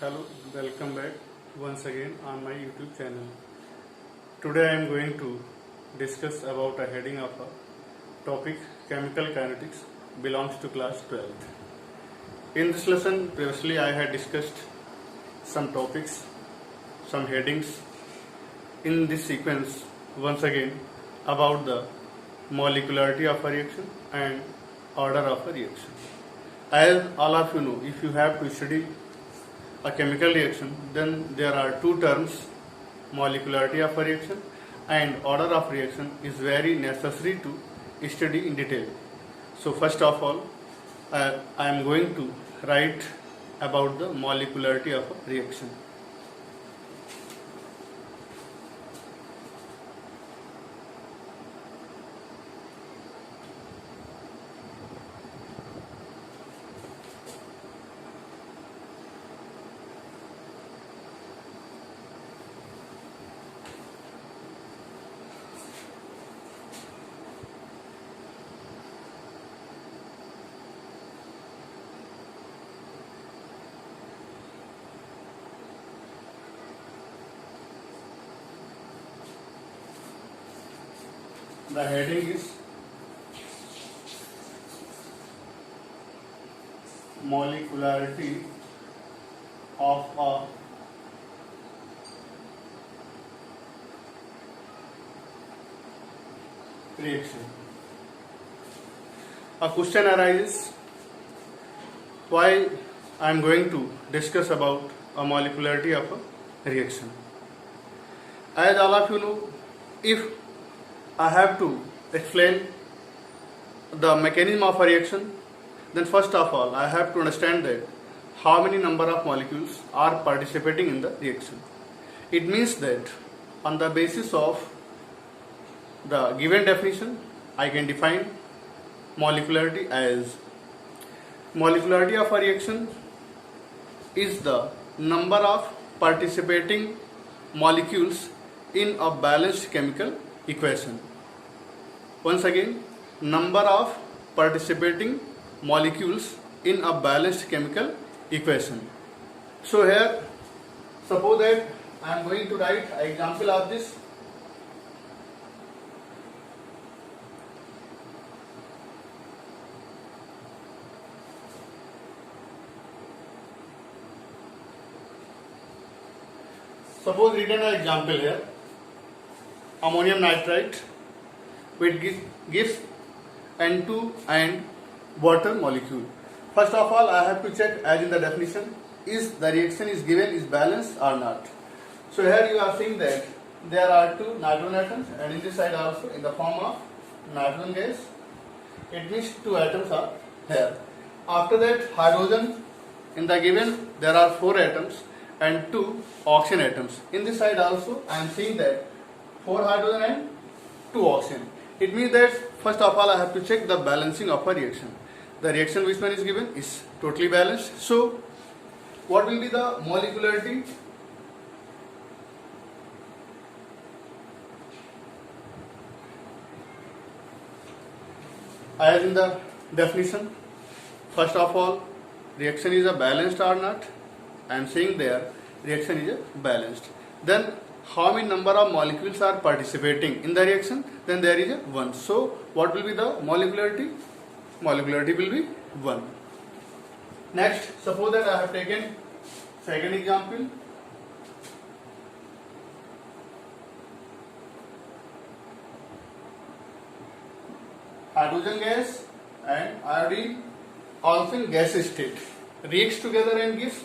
Hello, welcome back once again on my YouTube channel. Today I am going to discuss about a heading of a topic chemical kinetics belongs to class 12th. In this lesson previously I had discussed some topics, some headings. In this sequence once again about the molecularity of a reaction and order of a reaction. As all of you know, if you have to study a chemical reaction, then there are two terms, molecularity of a reaction and order of reaction is very necessary to study in detail. So first of all, I am going to write about the molecularity of a reaction. The heading is molecularity of a reaction. A question arises, why I am going to discuss about a molecularity of a reaction. As all of you know, if I have to explain the mechanism of a reaction, then first of all I have to understand that how many number of molecules are participating in the reaction. It means that on the basis of the given definition I can define molecularity as molecularity of a reaction is the number of participating molecules in a balanced chemical equation. Once again, number of participating molecules in a balanced chemical equation. So here, suppose that I am going to write an example of this. Suppose written an example here, ammonium nitrite which gives N2 and water molecule. First of all I have to check, as in the definition, is the reaction is given is balanced or not. So here you are seeing that there are two nitrogen atoms and in this side also in the form of nitrogen gas. It means two atoms are here. After that hydrogen, in the given there are four atoms and two oxygen atoms. In this side also I am seeing that 4 hydrogen and 2 oxygen. It means that first of all I have to check the balancing of a reaction. The reaction which one is given is totally balanced. So what will be the molecularity? As in the definition, first of all reaction is a balanced or not. I am saying there reaction is a balanced. Then how many number of molecules are participating in the reaction? Then there is a 1. So what will be the molecularity? Molecularity will be 1. Next, suppose that I have taken second example. Hydrogen gas and iodine also in gas state reacts together and gives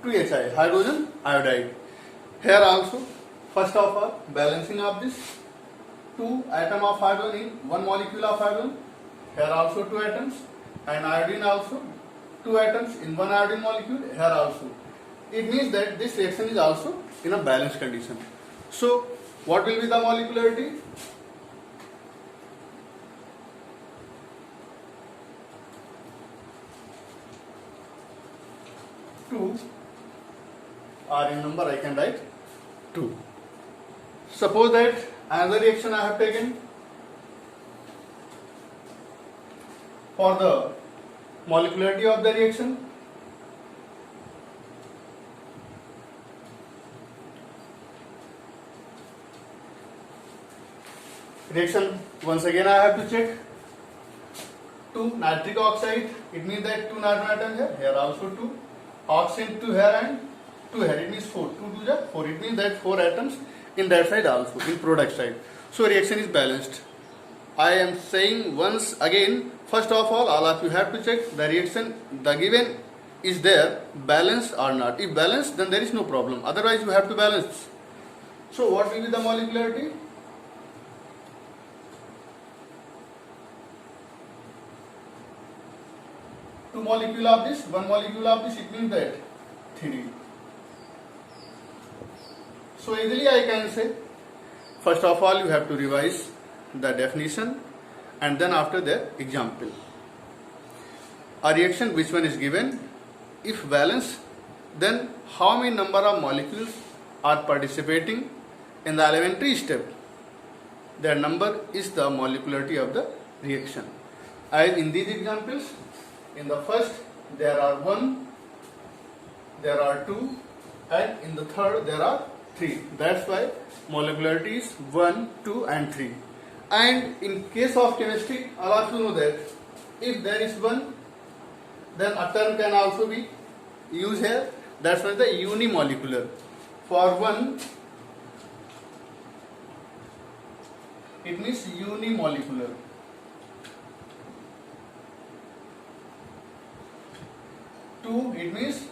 2HI, hydrogen iodide. Here also, first of all, balancing of this 2 atom of hydrogen in 1 molecule of hydrogen. Here also 2 atoms, and iodine also 2 atoms in 1 iodine molecule. Here also. It means that this reaction is also in a balanced condition. So, what will be the molecularity? Two. Or in number I can write 2. Suppose that another reaction I have taken for the molecularity of the reaction. Reaction, once again I have to check. 2 nitric oxide, it means that 2 nitrogen atoms here, here also 2. Oxygen 2 here and 2 here, it means 4. 2 to the 4, it means that 4 atoms in that side also, in product side. So reaction is balanced. I am saying once again, first of all of you have to check the reaction, the given is there, balanced or not. If balanced, then there is no problem. Otherwise you have to balance. So what will be the molecularity? Two molecule of this, one molecule of this, it means that 3. So easily I can say, first of all you have to revise the definition and then after that example. A reaction which one is given, if balance, then how many number of molecules are participating in the elementary step, their number is the molecularity of the reaction. As in these examples, in the first there are 1, there are 2 and in the third there are 3. That's why molecularity is 1, 2 and 3. And in case of chemistry, all of you know that if there is 1, then a term can also be used here. That's why the unimolecular. For 1, it means unimolecular. 2, it means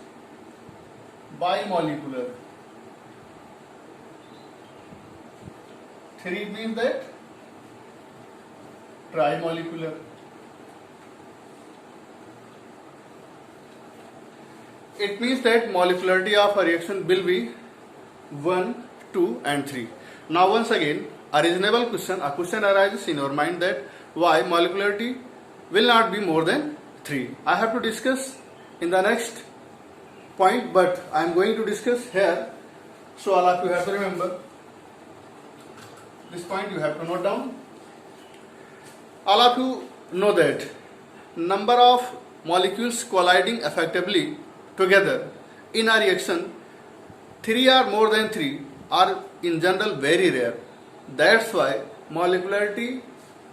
bimolecular. 3, it means that trimolecular. It means that molecularity of a reaction will be 1, 2 and 3. Now once again, a reasonable question, a question arises in your mind that why molecularity will not be more than 3. I have to discuss in the next point, but I am going to discuss here. So all of you have to remember this point, you have to note down. All of you know that number of molecules colliding effectively together in a reaction, 3 or more than 3 are in general very rare. That's why molecularity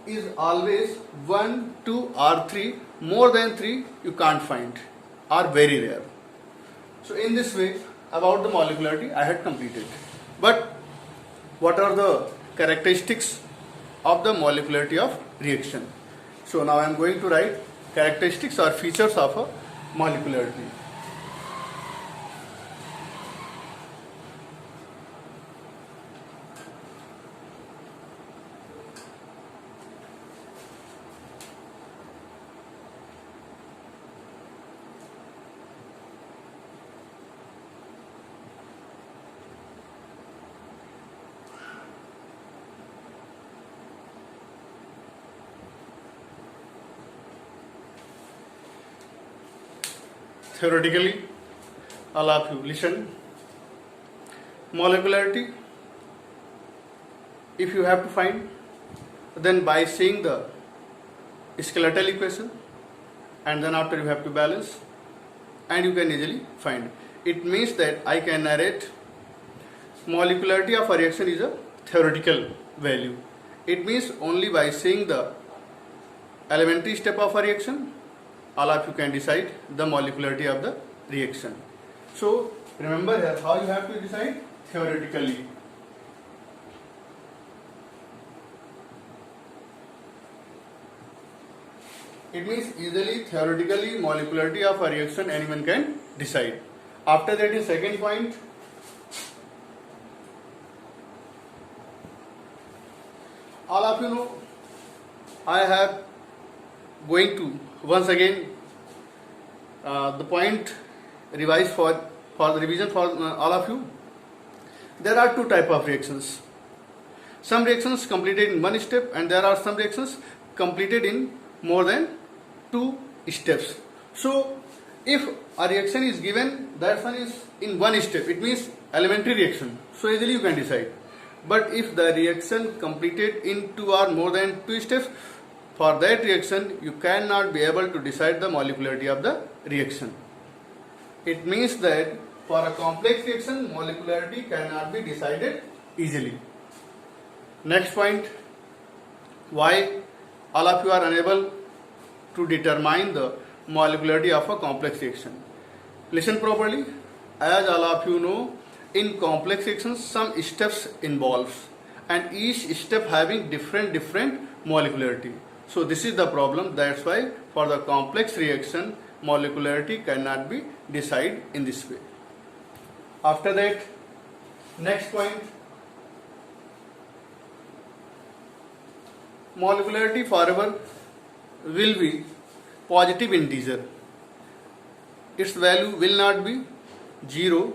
is always 1, 2 or 3. More than 3 you can't find, are very rare. So in this way about the molecularity I had completed. But what are the characteristics of the molecularity of reaction? So now I am going to write characteristics or features of a molecularity. Theoretically, all of you listen. Molecularity, if you have to find, then by seeing the skeletal equation and then after you have to balance and you can easily find. It means that I can narrate molecularity of a reaction is a theoretical value. It means only by seeing the elementary step of a reaction, all of you can decide the molecularity of the reaction. So remember here how you have to decide theoretically. It means easily theoretically molecularity of a reaction anyone can decide. After that is second point. All of you know I have going to once again the point revise for the revision for all of you. There are two type of reactions. Some reactions completed in one step and there are some reactions completed in more than 2 steps. So if a reaction is given, that one is in one step, it means elementary reaction, so easily you can decide. But if the reaction completed in 2 or more than 2 steps, for that reaction you cannot be able to decide the molecularity of the reaction. It means that for a complex reaction molecularity cannot be decided easily. Next point, why all of you are unable to determine the molecularity of a complex reaction. Listen properly. As all of you know, in complex reactions some steps involves and each step having different molecularity. So this is the problem. That's why for the complex reaction molecularity cannot be decided in this way. After that, next point, molecularity forever will be positive integer. Its value will not be 0,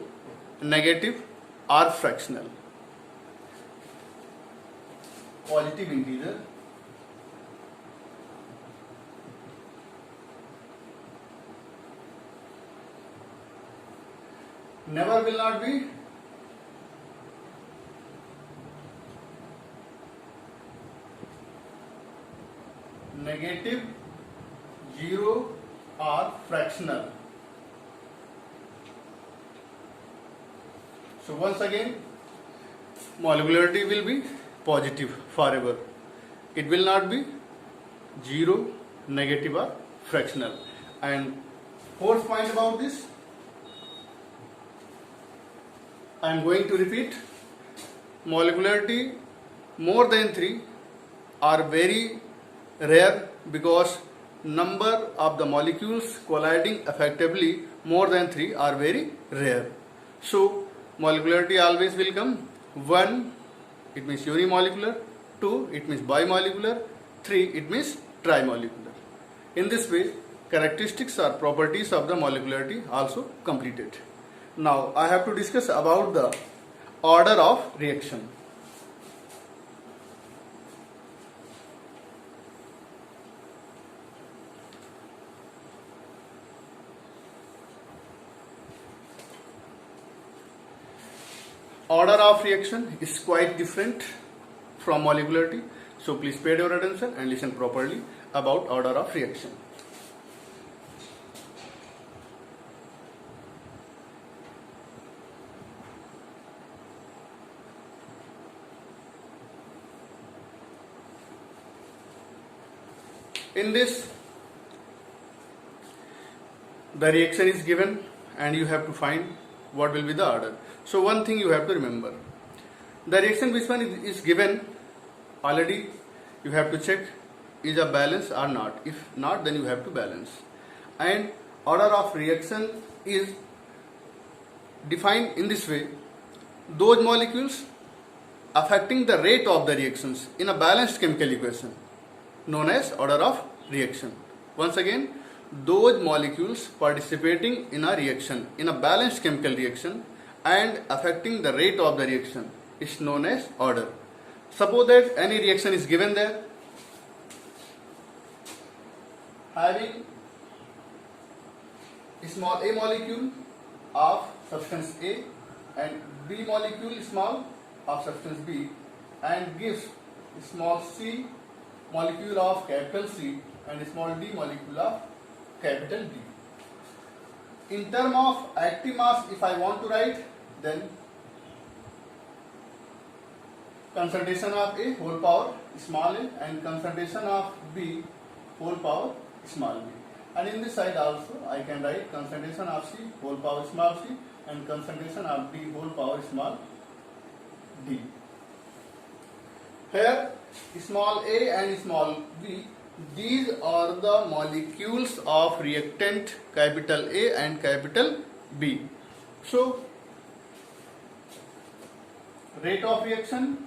negative or fractional. Positive integer never will not be negative, 0 or fractional. So once again, molecularity will be positive forever. It will not be 0, negative or fractional. And fourth point about this, I am going to repeat, molecularity more than 3 are very rare because number of the molecules colliding effectively more than 3 are very rare. So molecularity always will come 1, it means unimolecular, 2, it means bimolecular, 3, it means trimolecular. In this way, characteristics or properties of the molecularity also completed. Now I have to discuss about the order of reaction. Order of reaction is quite different from molecularity. So please pay your attention and listen properly about order of reaction. In this, the reaction is given and you have to find what will be the order. So one thing you have to remember, the reaction which one is given already you have to check is a balance or not. If not, then you have to balance. And order of reaction is defined in this way: those molecules affecting the rate of the reactions in a balanced chemical equation known as order of reaction. Once again, those molecules participating in a reaction, in a balanced chemical reaction and affecting the rate of the reaction is known as order. Suppose that any reaction is given there having small a molecule of substance A and B molecule small of substance B and gives small c molecule of capital C and small d molecule of capital D. In terms of active mass, if I want to write, then concentration of A whole power small a and concentration of B whole power small b. And in this side also I can write concentration of C whole power small c and concentration of D whole power small d. Here small a and small b, these are the molecules of reactant capital A and capital B. So rate of reaction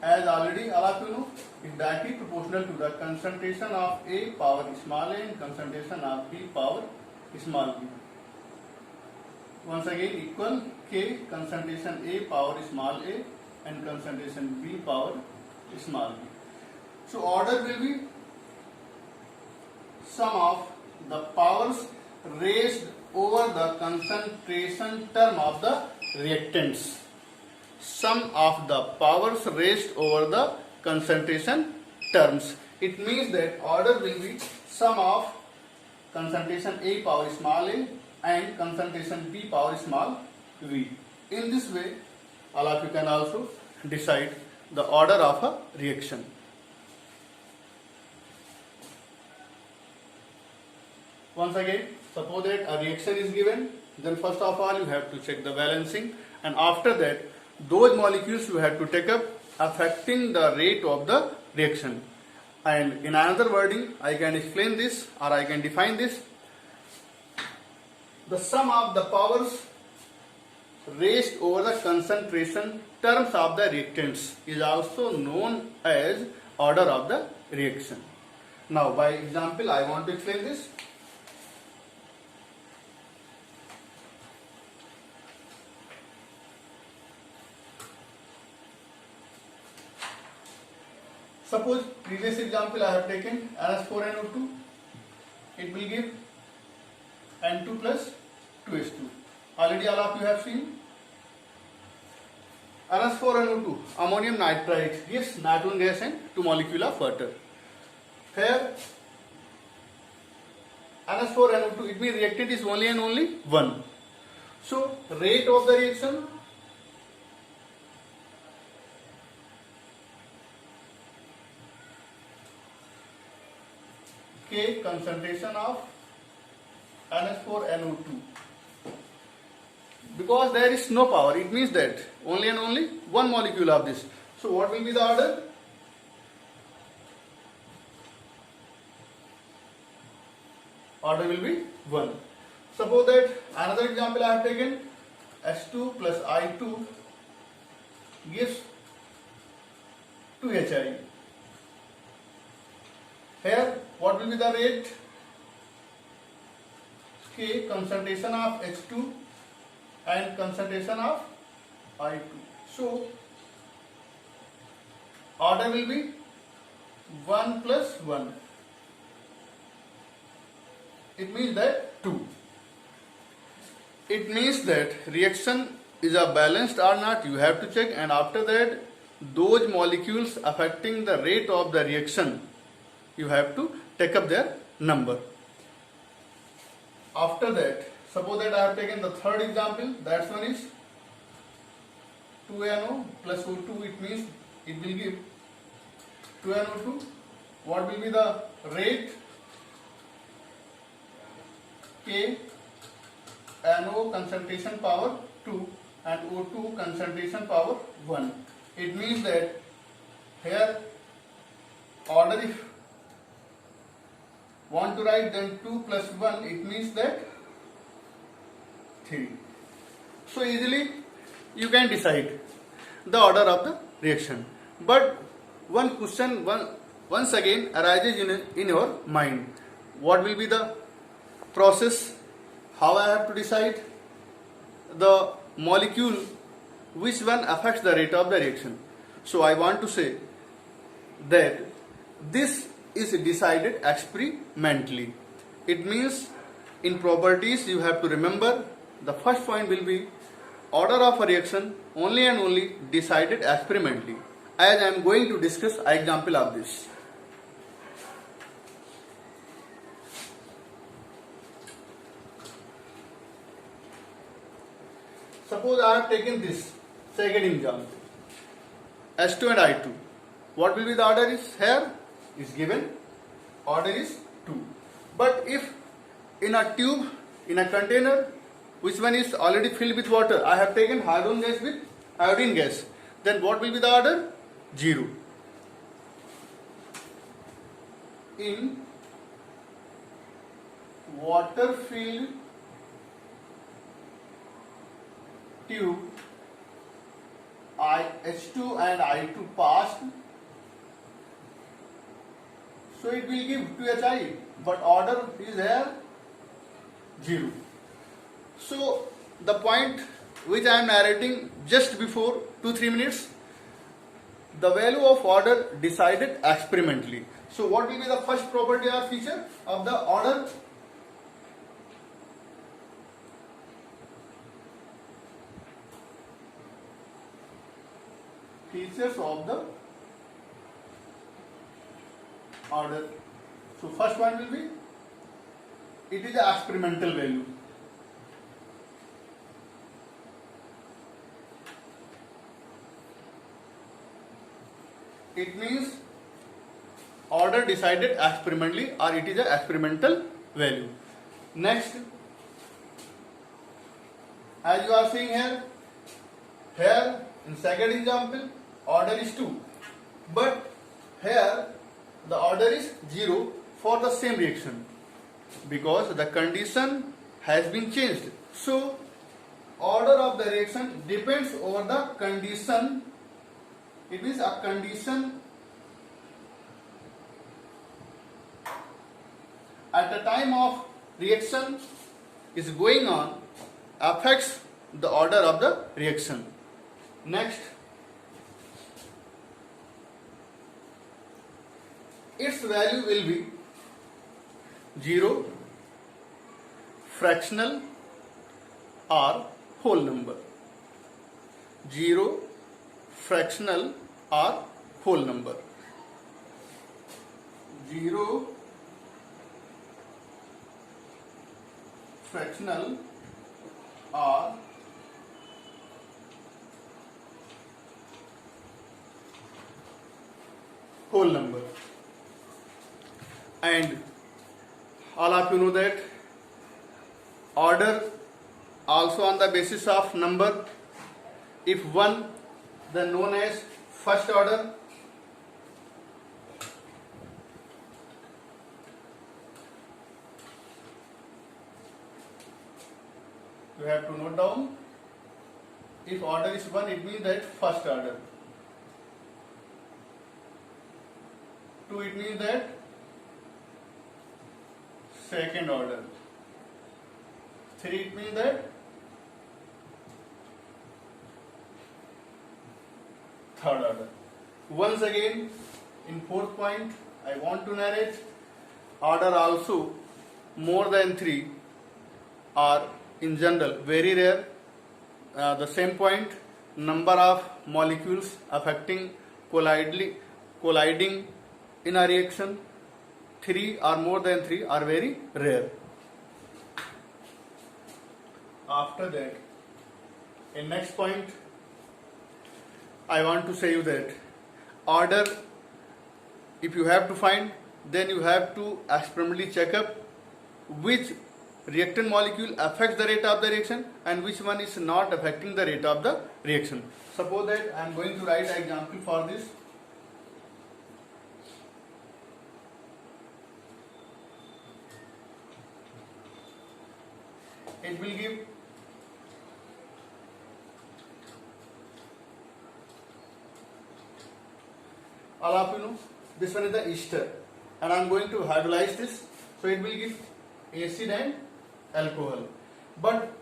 as already all of you know is directly proportional to the concentration of A power small a and concentration of B power small b. Once again equal K concentration A power small a and concentration B power small b. So order will be sum of the powers raised over the concentration term of the reactants. sum of the powers raised over the concentration terms. It means that order will be sum of concentration A power small a and concentration B power small v. In this way, all of you can also decide the order of a reaction. Once again, suppose that a reaction is given, then first of all you have to check the balancing, and after that those molecules you have to take up affecting the rate of the reaction. And in another wording, I can explain this or I can define this. The sum of the powers raised over the concentration terms of the reactants is also known as order of the reaction. Now by example I want to explain this. Suppose previous example I have taken NH4NO2, it will give N2 plus 2H2. Already all of you have seen. NH4NO2, ammonium nitrite, gives nitrogen gas and 2 molecules of water. Here NH4NO2, it means reactant is only and only 1. So rate of the reaction K concentration of NH4NO2. Because there is no power, it means that only and only 1 molecule of this. So what will be the order? Order will be 1. Suppose that another example I have taken, H2 plus I2 gives 2HI. Here what will be the rate? K concentration of H2 and concentration of I2. So order will be 1 plus 1. It means that 2. It means that reaction is a balanced or not, you have to check, and after that those molecules affecting the rate of the reaction you have to take up their number. After that, suppose that I have taken the third example, that one is 2NO plus O2, it means it will give 2NO2. What will be the rate? K NO concentration power 2 and O2 concentration power 1. It means that here order, if want to write then 2 plus 1, it means that 3. So easily you can decide the order of the reaction. But one question once again arises in your mind. What will be the process? How I have to decide the molecule, which one affects the rate of the reaction? So I want to say that this is decided experimentally. It means in properties you have to remember the first point will be order of a reaction only and only decided experimentally, as I am going to discuss an example of this. Suppose I have taken this second example, H2 and I2. What will be the order is here? Is given, order is 2. But if in a tube, in a container, which one is already filled with water, I have taken hydrogen gas with iodine gas, then what will be the order? 0. In water filled tube, H2 and I2 passed, so it will give 2HI, but order is here 0. So the point which I am narrating just before 2-3 minutes, the value of order decided experimentally. So what will be the first property or feature of the order? features of the order. So first one will be, it is the experimental value. It means order decided experimentally, or it is an experimental value. Next, as you are seeing here in second example, order is 2, but here the order is 0 for the same reaction, because the condition has been changed. So order of the reaction depends over the condition. It means a condition at the time of reaction is going on affects the order of the reaction. Next, its value will be 0, fractional or whole number. 0, fractional or whole number. 0, fractional or whole number. And all of you know that order also on the basis of number. If 1, then known as first order. You have to note down, if order is 1, it means that first order. 2, it means that second order. 3, it means that third order. Once again, in fourth point, I want to narrate, order also more than 3 are in general very rare. The same point, number of molecules affecting colliding in a reaction, 3 or more than 3 are very rare. After that, in next point, I want to say you that order, if you have to find, then you have to experimentally check up which reactant molecule affects the rate of the reaction and which one is not affecting the rate of the reaction. Suppose that I am going to write an example for this. It will give all of you know this one is the ester, and I am going to hydrolyze this, so it will give acid and alcohol. But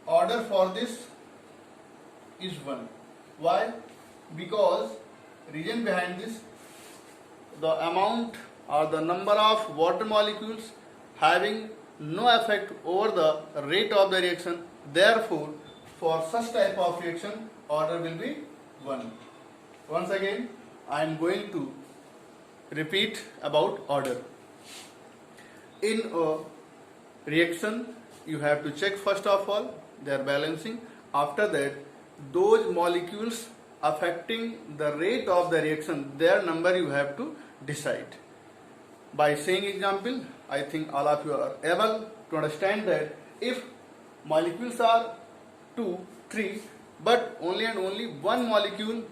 order for this is 1. Why? Because reason behind this, the amount or the number of water molecules having no effect over the rate of the reaction. Therefore, for such type of reaction, order will be 1. Once again, I am going to repeat about order. In a reaction, you have to check first of all their balancing. After that, those molecules affecting the rate of the reaction, their number you have to decide. By saying example, I think all of you are able to understand that if molecules are 2, 3, but only and only one molecule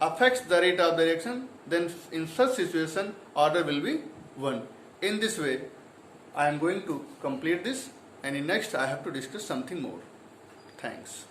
affects the rate of the reaction, then in such situation order will be 1. In this way, I am going to complete this, and in next I have to discuss something more. Thanks.